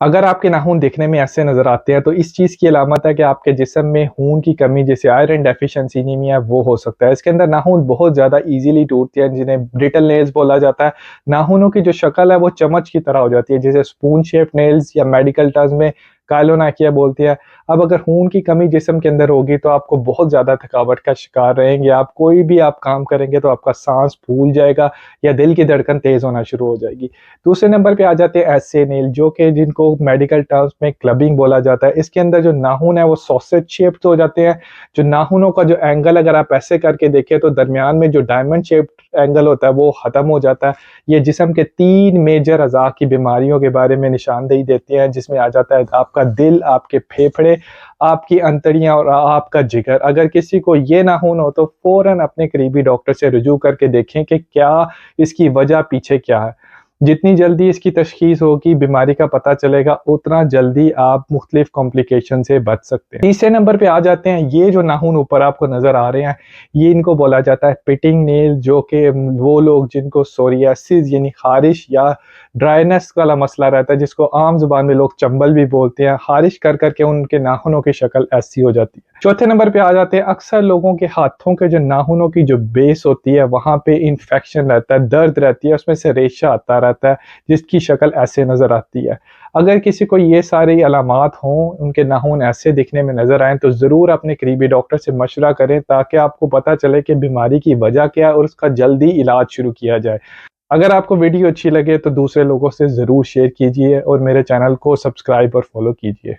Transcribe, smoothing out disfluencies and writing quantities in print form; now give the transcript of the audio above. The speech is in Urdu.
اگر آپ کے ناخن دیکھنے میں ایسے نظر آتے ہیں تو اس چیز کی علامت ہے کہ آپ کے جسم میں خون کی کمی جیسے آئرن ڈیفیشنسی انیمیا وہ ہو سکتا ہے۔ اس کے اندر ناخن بہت زیادہ ایزیلی ٹوٹتے ہیں جنہیں برٹل نیلز بولا جاتا ہے۔ ناخنوں کی جو شکل ہے وہ چمچ کی طرح ہو جاتی ہے جسے سپون شیپ نیلز یا میڈیکل ٹرمز میں کائلونائکیا بولتے ہیں۔ اب اگر خون کی کمی جسم کے اندر ہوگی تو آپ کو بہت زیادہ تھکاوٹ کا شکار رہیں گے، آپ کوئی بھی کام کریں گے تو آپ کا سانس پھول جائے گا یا دل کی دھڑکن تیز ہونا شروع ہو جائے گی۔ دوسرے نمبر پہ آ جاتے ہیں ایسے نیل جو کہ جن کو میڈیکل ٹرمز میں کلبنگ بولا جاتا ہے۔ اس کے اندر جو ناخن ہے وہ سوسیج شیپڈ ہو جاتے ہیں۔ جو ناخنوں کا جو اینگل اگر آپ ایسے کر کے دیکھیں تو درمیان میں جو ڈائمنڈ شیپڈ اینگل ہوتا ہے وہ ختم ہو جاتا ہے۔ یہ جسم کے 3 میجر اعضاء کی بیماریوں کے بارے میں نشاندہی دیتی ہیں، جس میں آ جاتا ہے آپ کا دل، آپ کے پھیپھڑے، آپ کی انتڑیاں اور آپ کا جگر۔ اگر کسی کو یہ ناخن ہو تو فوراً اپنے قریبی ڈاکٹر سے رجوع کر کے دیکھیں کہ کیا اس کی وجہ پیچھے کیا ہے۔ جتنی جلدی اس کی تشخیص ہوگی، بیماری کا پتہ چلے گا، اتنا جلدی آپ مختلف کمپلیکیشن سے بچ سکتے ہیں۔ تیسرے نمبر پہ آ جاتے ہیں یہ جو ناخن اوپر آپ کو نظر آ رہے ہیں، یہ ان کو بولا جاتا ہے پٹنگ نیل، جو کہ وہ لوگ جن کو سوریاسس یعنی خارش یا ڈرائنس والا مسئلہ رہتا ہے، جس کو عام زبان میں لوگ چمبل بھی بولتے ہیں، خارش کر کر کے ان کے ناخنوں کی شکل ایسی ہو جاتی ہے۔ چوتھے نمبر پہ آ جاتے ہیں اکثر لوگوں کے ہاتھوں کے جو ناخنوں کی جو بیس ہوتی ہے وہاں پہ انفیکشن رہتا ہے، درد رہتی ہے، اس میں سے ریشہ آتا رہتا ہے جس کی شکل ایسے نظر آتی ہے۔ اگر کسی کو یہ ساری علامات ہوں، ان کے ناخن ایسے دکھنے میں نظر آئیں تو ضرور اپنے قریبی ڈاکٹر سے مشورہ کریں تاکہ آپ کو پتہ چلے کہ بیماری کی وجہ کیا ہے اور اس کا جلدی علاج شروع کیا جائے۔ اگر آپ کو ویڈیو اچھی لگے تو دوسرے لوگوں سے ضرور شیئر کیجیے اور میرے چینل کو سبسکرائب اور فالو کیجیے۔